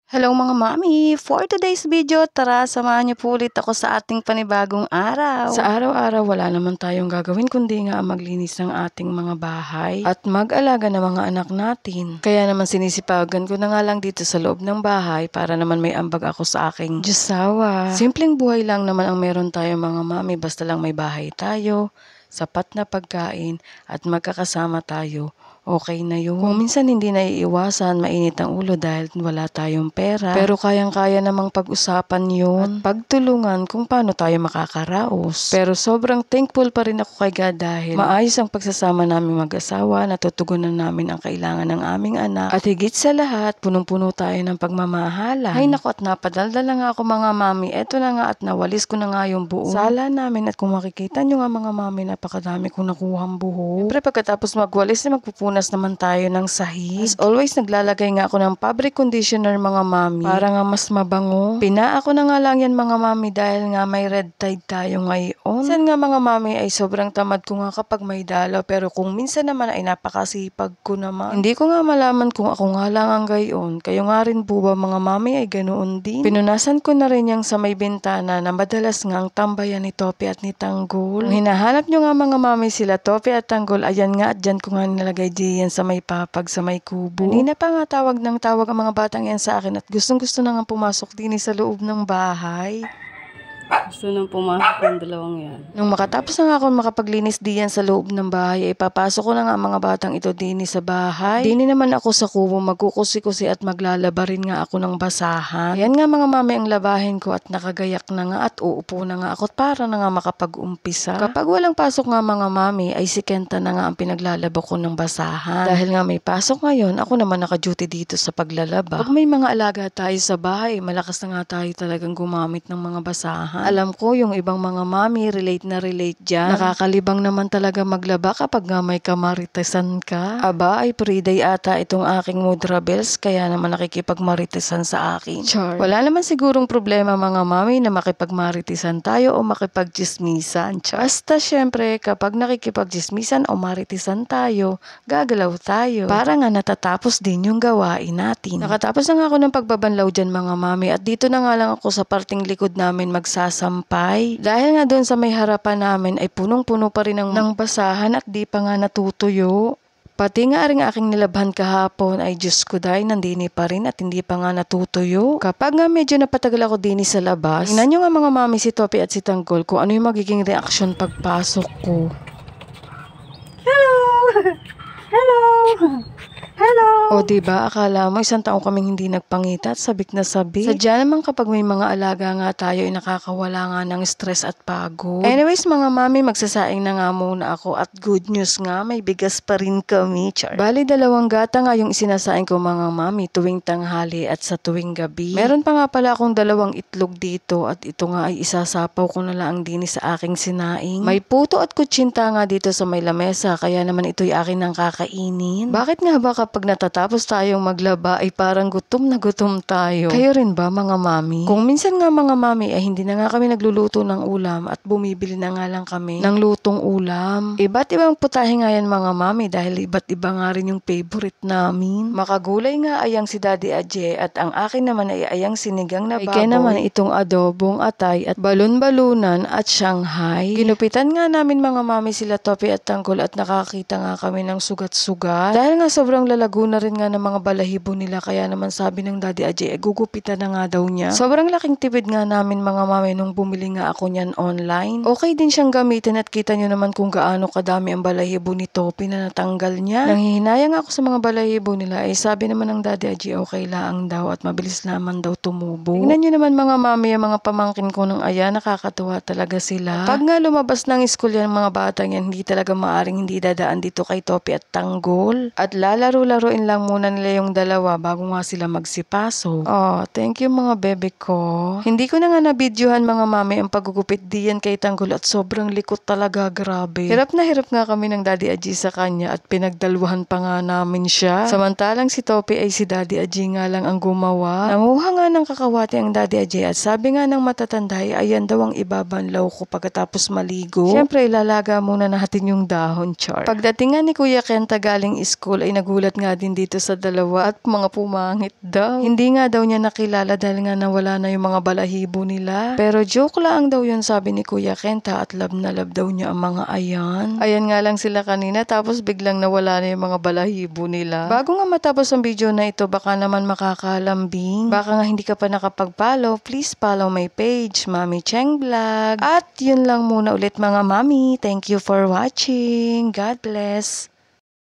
Hello mga mami! For today's video, tara samahan niyo po ulit ako sa ating panibagong araw. Sa araw-araw, wala naman tayong gagawin kundi nga maglinis ng ating mga bahay at mag-alaga ng mga anak natin. Kaya naman sinisipagan ko na nga lang dito sa loob ng bahay para naman may ambag ako sa aking Diyosawa. Simpleng buhay lang naman ang meron tayo mga mami, basta lang may bahay tayo, sapat na pagkain at magkakasama tayo. Okay na yun. Kung minsan hindi naiiwasan, mainit ang ulo dahil wala tayong pera. Pero kayang-kaya namang pag-usapan yun at pagtulungan kung paano tayo makakaraos. Pero sobrang thankful pa rin ako kay God dahil maayos ang pagsasama namin mag-asawa, natutugunan namin ang kailangan ng aming anak. At higit sa lahat, punong-puno tayo ng pagmamahalan. Ay naku, at napadaldal na nga ako mga mami. Eto na nga at nawalis ko na nga yung buong sala namin. At kung makikita nyo nga mga mami, napakadami kong nakuhang buhok. Siyempre pagkatapos magwalis na magpupunas naman tayo ng sahig. As always, naglalagay nga ako ng fabric conditioner mga mami para nga mas mabango. Pinaa ko na nga lang yan mga mami dahil nga may red tide tayo ngayon. Minsan nga mga mami ay sobrang tamad ko nga kapag may dalaw, pero kung minsan naman ay napakasipag ko naman. Hindi ko nga malaman kung ako nga lang ang gayon. Kayo nga rin po ba mga mami ay ganoon din? Pinunasan ko na rin yung sa may bintana na madalas nga ang tambayan ni Topi at ni Tanggol. Kung hinahanap nyo nga mga mami sila Topi at Tanggol, ayan nga at dyan ko nga nilagay yan sa may papag, sa may kubo. Kanina pa nga tawag ng tawag ang mga batang yan sa akin at gustong-gusto na nga pumasok din sa loob ng bahay. Gusto nang pumasok ng dalawang yan. Nung makatapos na nga ako makapaglinis diyan sa loob ng bahay, ay papasok ko na nga mga batang ito din sa bahay. Dini naman ako sa kubo, magkukusi-kusi at maglalaba rin nga ako ng basahan. Yan nga mga mami ang labahin ko at nakagayak na nga at uupo na nga ako para na nga makapag-umpisa. Kapag walang pasok nga mga mami, ay si Kenta na nga ang pinaglalaba ko ng basahan. Dahil nga may pasok ngayon, ako naman naka-duty dito sa paglalaba. Pag may mga alaga tayo sa bahay, malakas na nga tayo talagang gumamit ng mga basahan. Alam ko yung ibang mga mami relate na relate dyan. Nakakalibang naman talaga maglaba kapag nga may kamaritesan ka. Aba ay pre-day ata itong aking mudra bells kaya naman nakikipagmaritesan sa akin. Char. Wala naman sigurong problema mga mami na makipagmaritisan tayo o makipagchismisan. Basta syempre kapag nakikipagchismisan o maritisan tayo, gagalaw tayo. Para nga natatapos din yung gawain natin. Nakatapos na nga ako ng pagbabanlaw dyan mga mami at dito na nga lang ako sa parting likod namin magsasampay. Dahil nga doon sa may harapan namin ay punong-puno pa rin ng basahan at di pa nga natutuyo. Pati nga rin aking nilabhan kahapon ay Diyos ko dahil nandini pa rin at hindi pa nga natutuyo. Kapag nga medyo napatagal ako dini sa labas, tingnan nyo nga mga mami si Topi at si Tanggol kung ano yung magiging reaksyon pagpasok ko. Hello! Hello! Hello! O diba, akala mo isang taong kaming hindi nagpangita at sabik na sabik. Sadya naman kapag may mga alaga nga tayo ay nakakawala nga ng stress at pagod. Anyways mga mami, magsasaing na nga muna ako at good news nga, may bigas pa rin kami. Char. Bali 2 gata nga yung isinasaing ko mga mami tuwing tanghali at sa tuwing gabi. Meron pa nga pala akong 2 itlog dito at ito nga ay isasapaw ko na lang din sa aking sinaing. May puto at kutsinta nga dito sa may lamesa kaya naman ito'y akin ng kakainin. Bakit nga ba kapag natatapos tayong maglaba ay parang gutom na gutom tayo? Kayo rin ba mga mami? Kung minsan nga mga mami ay hindi na nga kami nagluluto ng ulam at bumibili na nga lang kami ng lutong ulam. Iba't ibang putahe nga yan mga mami dahil iba't iba nga rin yung favorite namin. Makagulay nga ayang si Daddy Aje at ang akin naman ay ayang sinigang na baboy. Kaya naman itong adobong atay at balon-balunan at Shanghai. Ginupitan nga namin mga mami sila Topi at Tanggol at nakakita nga kami ng sugat-sugat. Dahil nga sobrang lalago na rin nga ng mga balahibo nila kaya naman sabi ng Daddy Ajay gugupitan na nga daw niya. Sobrang laking tipid nga namin mga mami nung bumili nga ako niyan online. Okay din siyang gamitin at kita nyo naman kung gaano kadami ang balahibo ni Topi na natanggal niya. Nanghihinayang ako sa mga balahibo nila ay sabi naman ng Daddy Ajay okay lang daw at mabilis naman daw tumubo. Tingnan nyo naman mga mami ang mga pamangkin ko ng aya, nakakatuwa talaga sila. Pag nga lumabas ng school yan mga batang yan, hindi talaga maaring hindi dadaan dito kay Topi at Tanggol. At lalaro-laruin lang muna nila yung dalawa bago nga sila magsipaso. Oh, thank you mga bebe ko. Hindi ko na nga nabidyohan mga mami ang paggugupit diyan kay Tanggol at sobrang likot talaga, grabe. Hirap na hirap nga kami ng Daddy Aji sa kanya at pinagdaluhan pa nga namin siya. Samantalang si Topi ay si Daddy Aji nga lang ang gumawa. Nanguha nga ng kakawati ang Daddy Aji at sabi nga ng matatanda ay ayan daw ang ibabanlaw ko pagkatapos maligo. Siyempre ilalaga muna natin yung dahon, char. Pagdating nga ni Kuya Kenta galing school ay nagulat nagulat nga din dito sa dalawa at mga pumangit daw. Hindi nga daw niya nakilala dahil nga nawala na yung mga balahibo nila. Pero joke lang daw yun, sabi ni Kuya Kenta, at love na love daw niya ang mga ayan. Ayan nga lang sila kanina tapos biglang nawala na yung mga balahibo nila. Bago nga matapos ang video na ito, baka naman makakalambing. Baka nga hindi ka pa nakapag-follow, please follow my page, Mami Cheng Vlog. At yun lang muna ulit mga mami. Thank you for watching. God bless.